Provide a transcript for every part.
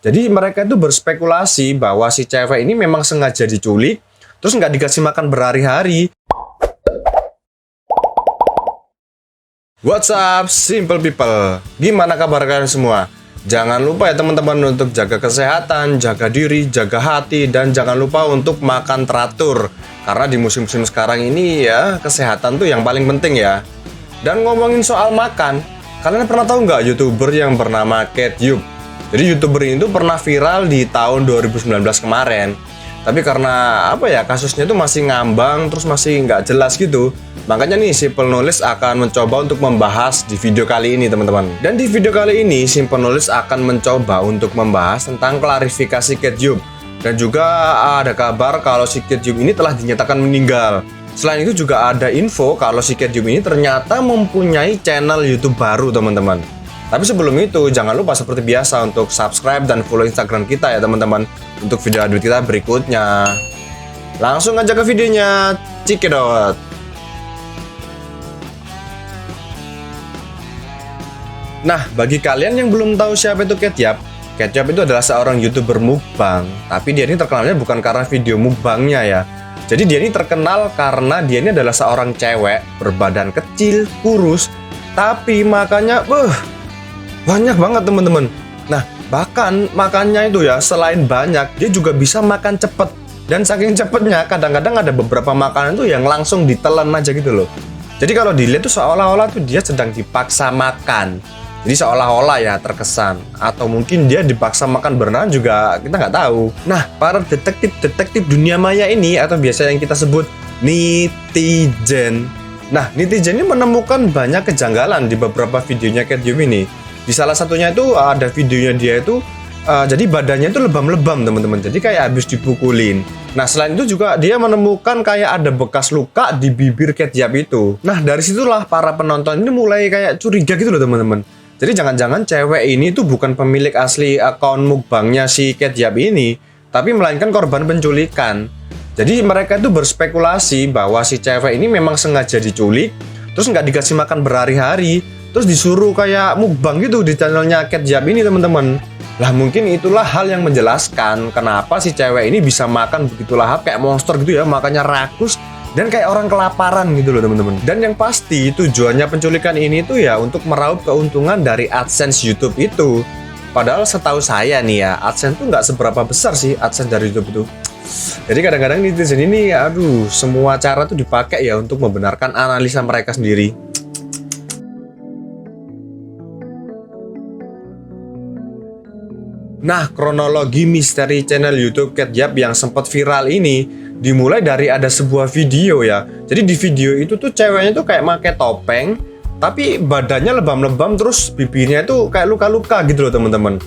Jadi mereka itu berspekulasi bahwa si cewek ini memang sengaja diculik, terus nggak dikasih makan berhari-hari. What's up, simple people? Gimana kabar kalian semua? Jangan lupa ya teman-teman untuk jaga kesehatan, jaga diri, jaga hati, dan jangan lupa untuk makan teratur. Karena di musim-musim sekarang ini ya, kesehatan tuh yang paling penting ya. Dan ngomongin soal makan, kalian pernah tahu nggak YouTuber yang bernama Ketyub? Jadi YouTuber ini tuh pernah viral di tahun 2019 kemarin. Tapi karena kasusnya tuh masih ngambang, terus masih nggak jelas gitu. Makanya nih Simple Knowledge akan mencoba untuk membahas di video kali ini teman-teman. Dan di video kali ini Simple Knowledge akan mencoba untuk membahas tentang klarifikasi Ketyub. Dan juga ada kabar kalau si Ketyub ini telah dinyatakan meninggal. Selain itu juga ada info kalau si Ketyub ini ternyata mempunyai channel YouTube baru teman-teman. Tapi sebelum itu jangan lupa seperti biasa untuk subscribe dan follow Instagram kita ya teman-teman untuk video update kita berikutnya. Langsung aja ke videonya, cekidot. Nah, bagi kalian yang belum tahu siapa itu Ketyub, Ketyub itu adalah seorang YouTuber mukbang. Tapi dia ini terkenalnya bukan karena video mukbangnya ya. Jadi dia ini terkenal karena dia ini adalah seorang cewek berbadan kecil, kurus, tapi makannya banyak banget teman-teman. Nah, bahkan makannya itu ya selain banyak, dia juga bisa makan cepet. Dan saking cepetnya, kadang-kadang ada beberapa makanan tuh yang langsung ditelan aja gitu loh. Jadi kalau dilihat tuh seolah-olah tuh dia sedang dipaksa makan. Jadi seolah-olah ya terkesan. Atau mungkin dia dipaksa makan beneran juga kita nggak tahu. Nah, para detektif dunia maya ini atau biasa yang kita sebut netizen. Nah, netizen ini menemukan banyak kejanggalan di beberapa videonya Ketyub ini. Di salah satunya itu ada videonya dia itu jadi badannya itu lebam-lebam teman-teman. Jadi kayak habis dipukulin. Nah selain itu juga dia menemukan kayak ada bekas luka di bibir Ketyub itu. Nah dari situlah para penonton ini mulai kayak curiga gitu loh teman-teman. Jadi jangan-jangan cewek ini tuh bukan pemilik asli akun mukbangnya si Ketyub ini, tapi melainkan korban penculikan. Jadi mereka itu berspekulasi bahwa si cewek ini memang sengaja diculik, terus nggak dikasih makan berhari-hari. Terus disuruh kayak mukbang gitu di channelnya Ketyub ini teman-teman. Lah mungkin itulah hal yang menjelaskan kenapa si cewek ini bisa makan begitu lahap kayak monster gitu ya, makannya rakus dan kayak orang kelaparan gitu loh teman-teman. Dan yang pasti tujuannya penculikan ini tuh ya untuk meraup keuntungan dari AdSense YouTube itu. Padahal setahu saya nih ya, AdSense tuh nggak seberapa besar sih AdSense dari YouTube itu. Jadi kadang-kadang netizen ini semua cara tuh dipakai ya untuk membenarkan analisa mereka sendiri. Nah, kronologi misteri channel YouTube Ketyub yang sempat viral ini dimulai dari ada sebuah video ya. Jadi di video itu tuh ceweknya tuh kayak pakai topeng, tapi badannya lebam-lebam terus bibirnya itu kayak luka-luka gitu loh teman-teman.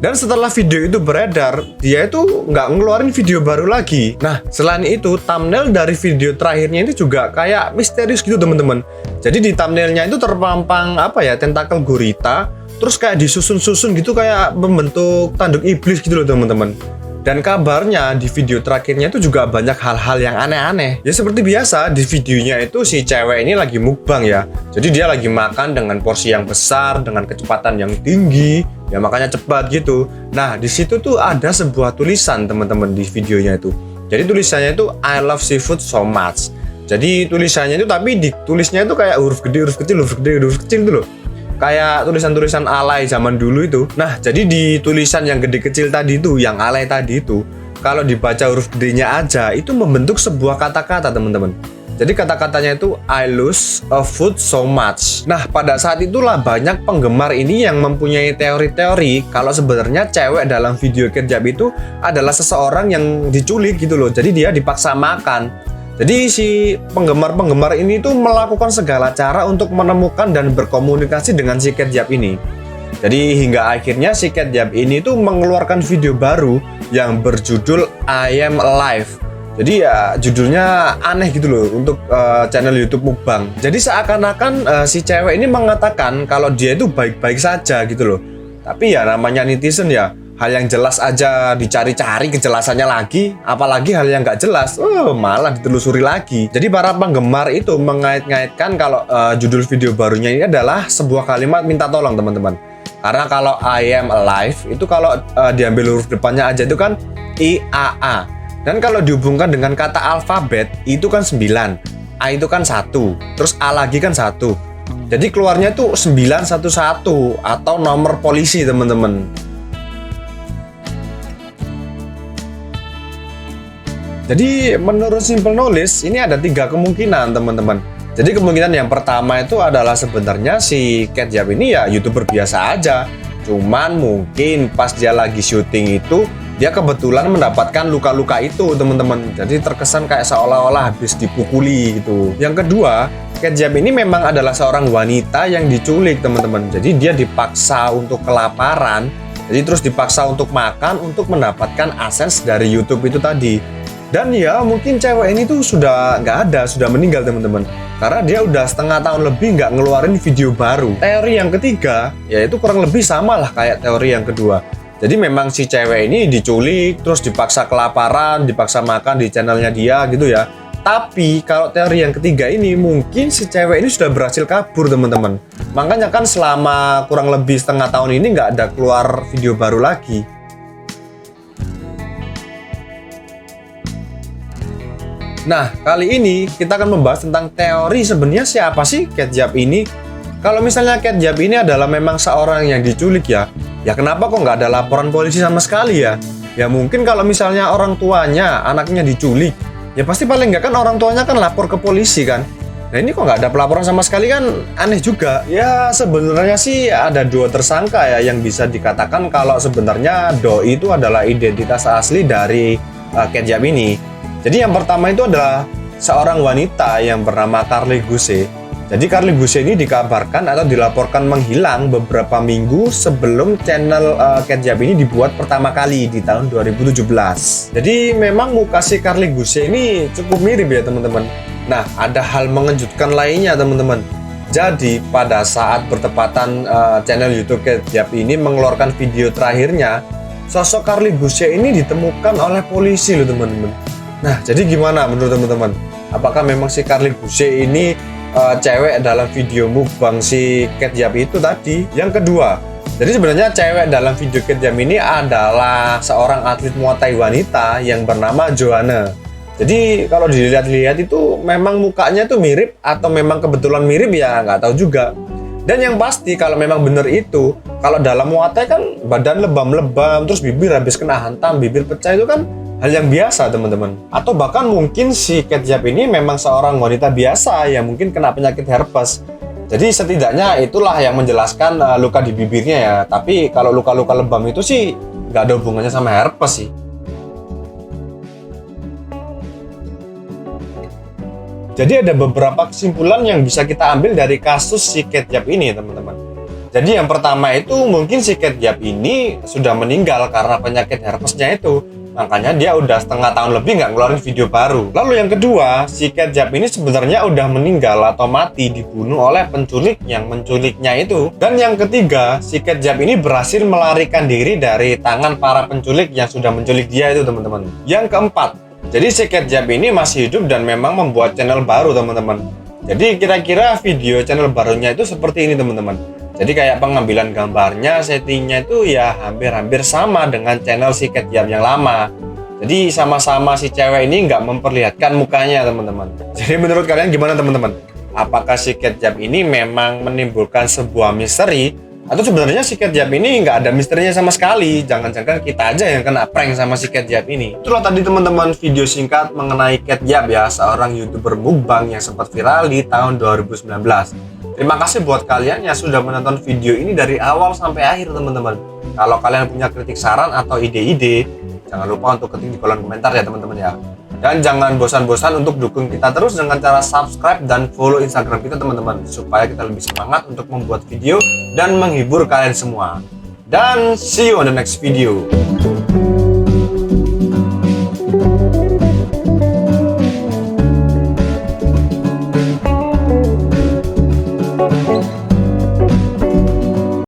Dan setelah video itu beredar, dia itu nggak ngeluarin video baru lagi. Nah, selain itu thumbnail dari video terakhirnya itu juga kayak misterius gitu teman-teman. Jadi di thumbnailnya itu terpampang tentakel gurita. Terus kayak disusun-susun gitu kayak membentuk tanduk iblis gitu loh teman-teman. Dan kabarnya di video terakhirnya itu juga banyak hal-hal yang aneh-aneh. Ya seperti biasa di videonya itu si cewek ini lagi mukbang ya. Jadi dia lagi makan dengan porsi yang besar, dengan kecepatan yang tinggi, ya makanya cepat gitu. Nah di situ tuh ada sebuah tulisan teman-teman di videonya itu. Jadi tulisannya itu I love seafood so much. Jadi tulisannya itu tapi ditulisnya itu kayak huruf gede, huruf kecil, huruf gede, huruf kecil gitu loh. Kayak tulisan-tulisan alay zaman dulu itu. Nah, jadi di tulisan yang gede kecil tadi itu, yang alay tadi itu, kalau dibaca huruf gedenya aja, itu membentuk sebuah kata-kata, teman-teman. Jadi kata-katanya itu I lose a food so much. Nah, pada saat itulah banyak penggemar ini yang mempunyai teori-teori kalau sebenarnya cewek dalam video Ketyub itu adalah seseorang yang diculik gitu loh. Jadi dia dipaksa makan. Jadi si penggemar-penggemar ini tuh melakukan segala cara untuk menemukan dan berkomunikasi dengan si Ketyub ini. Jadi hingga akhirnya si Ketyub ini tuh mengeluarkan video baru yang berjudul I Am Alive. Jadi ya judulnya aneh gitu loh untuk channel YouTube mukbang. Jadi seakan-akan si cewek ini mengatakan kalau dia itu baik-baik saja gitu loh. Tapi ya namanya netizen ya. Hal yang jelas aja dicari-cari kejelasannya lagi, apalagi hal yang nggak jelas, malah ditelusuri lagi. Jadi para penggemar itu mengait-ngaitkan kalau judul video barunya ini adalah sebuah kalimat minta tolong teman-teman. Karena kalau I am alive itu kalau diambil huruf depannya aja itu kan IAA. Dan kalau dihubungkan dengan kata alfabet itu kan 9. A itu kan 1, terus A lagi kan 1. Jadi keluarnya itu 911 atau nomor polisi, teman-teman. Jadi menurut Simple Knowledge ini ada 3 kemungkinan, teman-teman. Jadi kemungkinan yang pertama itu adalah sebenarnya si Ketjap ini ya YouTuber biasa aja. Cuman mungkin pas dia lagi syuting itu dia kebetulan mendapatkan luka-luka itu, teman-teman. Jadi terkesan kayak seolah-olah habis dipukuli gitu. Yang kedua, Ketjap ini memang adalah seorang wanita yang diculik, teman-teman. Jadi dia dipaksa untuk kelaparan, jadi terus dipaksa untuk makan untuk mendapatkan AdSense dari YouTube itu tadi. Dan ya mungkin cewek ini tuh sudah nggak ada, sudah meninggal, teman-teman. Karena dia udah setengah tahun lebih nggak ngeluarin video baru. Teori yang ketiga, yaitu kurang lebih sama lah kayak teori yang kedua. Jadi memang si cewek ini diculik, terus dipaksa kelaparan, dipaksa makan di channelnya dia gitu ya. Tapi kalau teori yang ketiga ini, mungkin si cewek ini sudah berhasil kabur, teman-teman. Makanya kan selama kurang lebih setengah tahun ini nggak ada keluar video baru lagi. Nah, kali ini kita akan membahas tentang teori sebenarnya siapa sih Ketjap ini. Kalau misalnya Ketjap ini adalah memang seorang yang diculik ya kenapa kok nggak ada laporan polisi sama sekali ya? Ya mungkin kalau misalnya orang tuanya, anaknya diculik, ya pasti paling nggak kan orang tuanya kan lapor ke polisi kan. Nah ini kok nggak ada pelaporan sama sekali kan aneh juga. Ya sebenarnya sih ada 2 tersangka ya yang bisa dikatakan kalau sebenarnya doi itu adalah identitas asli dari Ketjap ini. Jadi yang pertama itu adalah seorang wanita yang bernama Carly Guse. Jadi Carly Guse ini dikabarkan atau dilaporkan menghilang beberapa minggu sebelum channel Ketjap ini dibuat pertama kali di tahun 2017. Jadi memang muka si Carly Guse ini cukup mirip ya, teman-teman. Nah, ada hal mengejutkan lainnya, teman-teman. Jadi pada saat bertepatan channel YouTube Ketjap ini mengeluarkan video terakhirnya, sosok Carly Guse ini ditemukan oleh polisi loh, teman-teman. Nah, jadi gimana menurut teman-teman? Apakah memang si Carly Guse ini cewek dalam video mukbang si Ketjap itu tadi? Yang kedua, jadi sebenarnya cewek dalam video Ketjap ini adalah seorang atlet Muay Thai wanita yang bernama Joanna. Jadi kalau dilihat-lihat itu memang mukanya tuh mirip atau memang kebetulan mirip ya nggak tahu juga. Dan yang pasti kalau memang bener itu, kalau dalam Muay Thai kan badan lebam-lebam, terus bibir habis kena hantam, bibir pecah itu kan hal yang biasa, teman-teman. Atau bahkan mungkin si Ketjap ini memang seorang wanita biasa yang mungkin kena penyakit herpes. Jadi setidaknya itulah yang menjelaskan luka di bibirnya ya. Tapi kalau luka-luka lebam itu sih nggak ada hubungannya sama herpes sih. Jadi ada beberapa kesimpulan yang bisa kita ambil dari kasus si Ketjap ini, teman-teman. Jadi yang pertama itu mungkin si Ketjap ini sudah meninggal karena penyakit herpesnya itu. Makanya dia udah setengah tahun lebih nggak ngeluarin video baru. Lalu yang kedua, si Ketjap ini sebenarnya udah meninggal atau mati dibunuh oleh penculik yang menculiknya itu. Dan yang ketiga, si Ketjap ini berhasil melarikan diri dari tangan para penculik yang sudah menculik dia itu, teman-teman. Yang keempat, jadi si Ketjap ini masih hidup dan memang membuat channel baru, teman-teman. Jadi kira-kira video channel barunya itu seperti ini, teman-teman. Jadi kayak pengambilan gambarnya, settingnya itu ya hampir-hampir sama dengan channel si Ketjap yang lama. Jadi sama-sama si cewek ini nggak memperlihatkan mukanya, teman-teman. Jadi menurut kalian gimana, teman-teman? Apakah si Ketjap ini memang menimbulkan sebuah misteri? Atau sebenarnya si Ketjap ini nggak ada misterinya sama sekali? Jangan-jangan kita aja yang kena prank sama si Ketjap ini. Itulah tadi, teman-teman, video singkat mengenai Ketjap ya, seorang YouTuber mukbang yang sempat viral di tahun 2019. Terima kasih buat kalian yang sudah menonton video ini dari awal sampai akhir, teman-teman. Kalau kalian punya kritik, saran, atau ide-ide, jangan lupa untuk ketik di kolom komentar ya, teman-teman ya. Dan jangan bosan-bosan untuk dukung kita terus dengan cara subscribe dan follow Instagram kita, teman-teman, supaya kita lebih semangat untuk membuat video dan menghibur kalian semua. Dan see you on the next video.